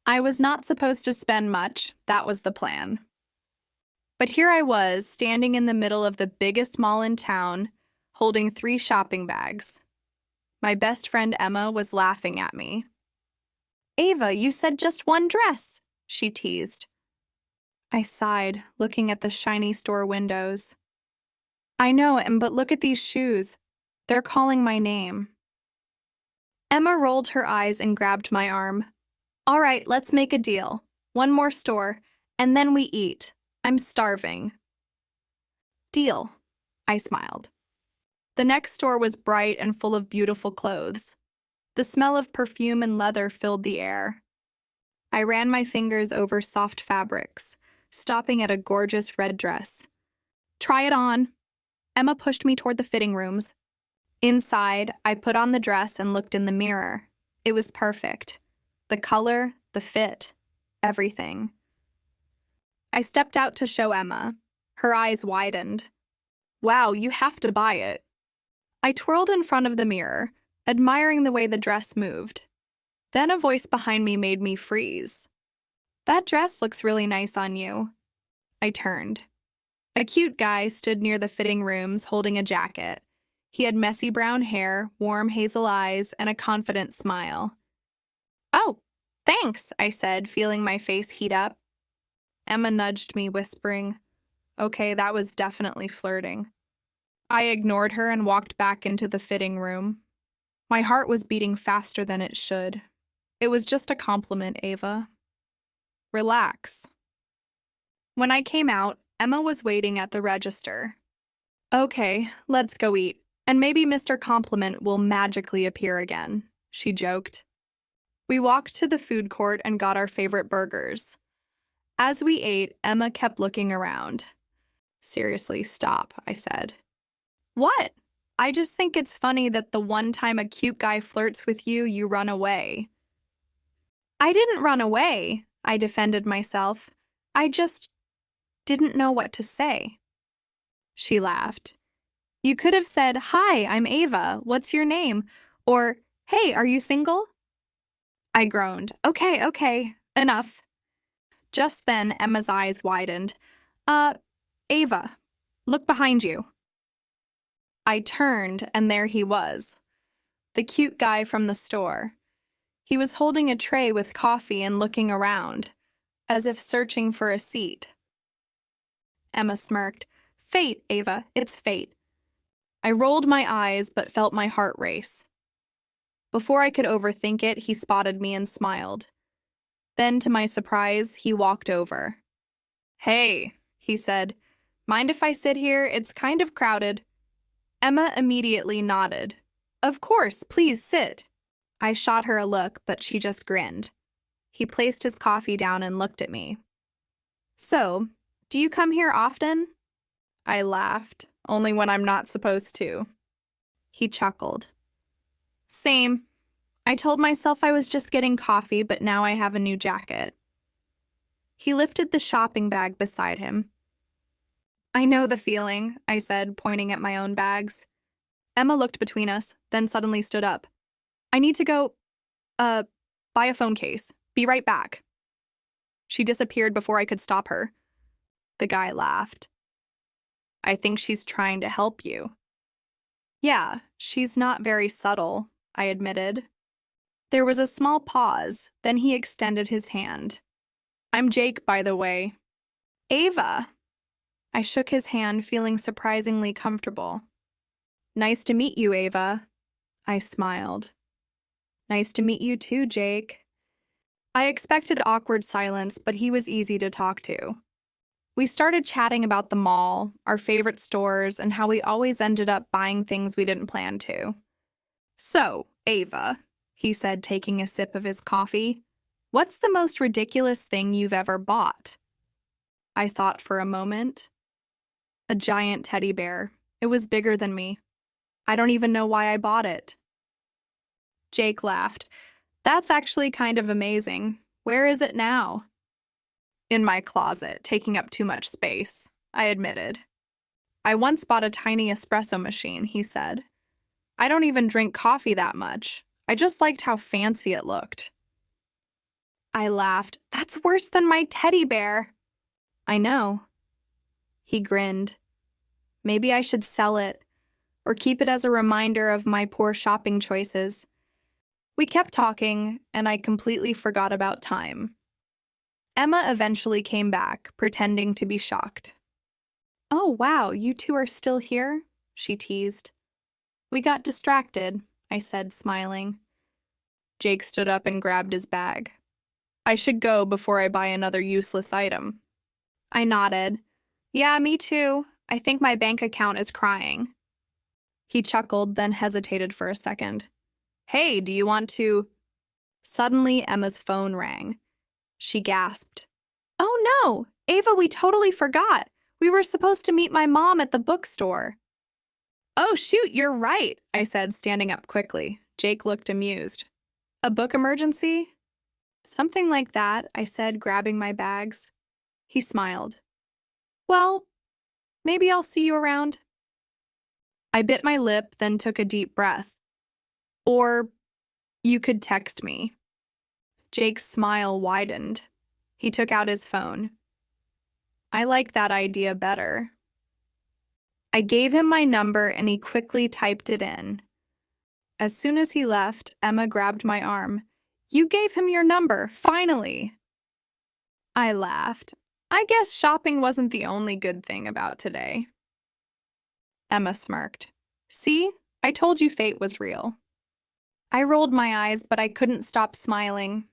I was not supposed to spend much, that was the plan. But here I was, standing in the middle of the biggest mall in town, holding 3 shopping bags. My best friend Emma was laughing at me. "Ava, you said just one dress," she teased. I sighed, looking at the shiny store windows. "I know, but look at these shoes. They're calling my name." Emma rolled her eyes and grabbed my arm. "All right, let's make a deal. One more store, and then we eat. I'm starving." "Deal," I smiled. The next store was bright and full of beautiful clothes. The smell of perfume and leather filled the air. I ran my fingers over soft fabrics, stopping at a gorgeous red dress. "Try it on." Emma pushed me toward the fitting rooms. Inside, I put on the dress and looked in the mirror. It was perfect. The color, the fit, everything. I stepped out to show Emma. Her eyes widened. "Wow, you have to buy it." I twirled in front of the mirror, admiring the way the dress moved. Then a voice behind me made me freeze. "That dress looks really nice on you." I turned. A cute guy stood near the fitting rooms holding a jacket. He had messy brown hair, warm hazel eyes, and a confident smile. "Oh, thanks," I said, feeling my face heat up. Emma nudged me, whispering, "Okay, that was definitely flirting." I ignored her and walked back into the fitting room. My heart was beating faster than it should. It was just a compliment, Ava. Relax. When I came out, Emma was waiting at the register. "Okay, let's go eat, and maybe Mr. Compliment will magically appear again," she joked. We walked to the food court and got our favorite burgers. As we ate, Emma kept looking around. "Seriously, stop," I said. "What? I just think it's funny that the one time a cute guy flirts with you, you run away." "I didn't run away," I defended myself. "I just didn't know what to say." She laughed. "You could have said, 'Hi, I'm Ava. What's your name?' Or, 'Hey, are you single?'" I groaned. Okay, enough." Just then, Emma's eyes widened. Ava, look behind you." I turned, and there he was. The cute guy from the store. He was holding a tray with coffee and looking around, as if searching for a seat. Emma smirked. "Fate, Ava, it's fate." I rolled my eyes but felt my heart race. Before I could overthink it, he spotted me and smiled. Then, to my surprise, he walked over. "Hey," he said. "Mind if I sit here? It's kind of crowded." Emma immediately nodded. "Of course, please sit." I shot her a look, but she just grinned. He placed his coffee down and looked at me. "So, do you come here often?" I laughed, "Only when I'm not supposed to." He chuckled. "Same. I told myself I was just getting coffee, but now I have a new jacket." He lifted the shopping bag beside him. "I know the feeling," I said, pointing at my own bags. Emma looked between us, then suddenly stood up. "I need to go, buy a phone case. Be right back." She disappeared before I could stop her. The guy laughed. "I think she's trying to help you." "Yeah, she's not very subtle," I admitted. There was a small pause, then he extended his hand. "I'm Jake, by the way." "Ava." I shook his hand, feeling surprisingly comfortable. "Nice to meet you, Ava." I smiled. "Nice to meet you too, Jake." I expected awkward silence, but he was easy to talk to. We started chatting about the mall, our favorite stores, and how we always ended up buying things we didn't plan to. "So, Ava," he said, taking a sip of his coffee, "what's the most ridiculous thing you've ever bought?" I thought for a moment. A giant teddy bear. It was bigger than me. I don't even know why I bought it. Jake laughed. "That's actually kind of amazing. Where is it now?" "In my closet, taking up too much space," I admitted. "I once bought a tiny espresso machine," he said. "I don't even drink coffee that much. I just liked how fancy it looked." I laughed. That's worse than my teddy bear. I know. He grinned. Maybe I should sell it, or keep it as a reminder of my poor shopping choices. We kept talking, and I completely forgot about time. Emma eventually came back, pretending to be shocked. Oh, wow, you two are still here? She teased. We got distracted, I said, smiling. Jake stood up and grabbed his bag. I should go before I buy another useless item. I nodded. Yeah, me too. I think my bank account is crying. He chuckled, then hesitated for a second. Hey, do you want to… Suddenly, Emma's phone rang. She gasped. Oh no! Ava, we totally forgot. We were supposed to meet my mom at the bookstore. Oh shoot, you're right, I said, standing up quickly. Jake looked amused. A book emergency? Something like that, I said, grabbing my bags. He smiled. Well, maybe I'll see you around. I bit my lip, then took a deep breath. Or you could text me. Jake's smile widened. He took out his phone. I like that idea better. I gave him my number and he quickly typed it in. As soon as he left, Emma grabbed my arm. You gave him your number, finally. I laughed. I guess shopping wasn't the only good thing about today. Emma smirked. See, I told you fate was real. I rolled my eyes, but I couldn't stop smiling.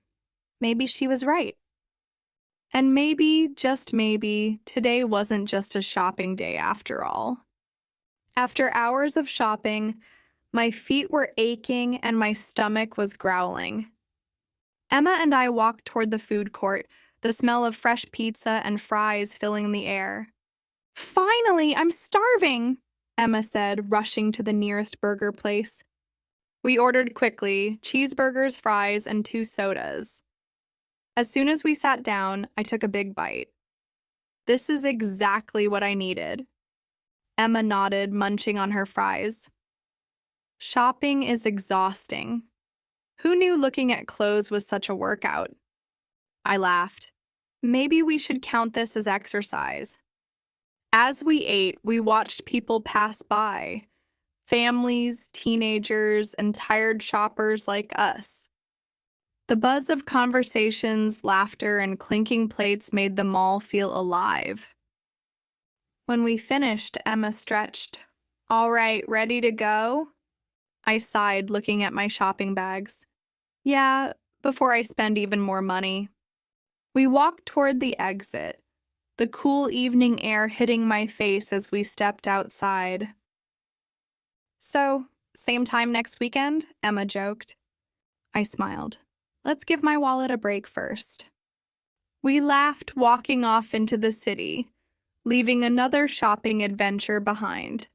Maybe she was right. And maybe, just maybe, today wasn't just a shopping day after all. After hours of shopping, my feet were aching and my stomach was growling. Emma and I walked toward the food court, the smell of fresh pizza and fries filling the air. Finally, I'm starving, Emma said, rushing to the nearest burger place. We ordered quickly, cheeseburgers, fries, and 2 sodas. As soon as we sat down, I took a big bite. This is exactly what I needed. Emma nodded, munching on her fries. Shopping is exhausting. Who knew looking at clothes was such a workout? I laughed. Maybe we should count this as exercise. As we ate, we watched people pass by. Families, teenagers, and tired shoppers like us. The buzz of conversations, laughter, and clinking plates made the mall feel alive. When we finished, Emma stretched. All right, ready to go? I sighed, looking at my shopping bags. Yeah, before I spend even more money. We walked toward the exit, the cool evening air hitting my face as we stepped outside. So, same time next weekend? Emma joked. I smiled. Let's give my wallet a break first. We laughed, walking off into the city, leaving another shopping adventure behind.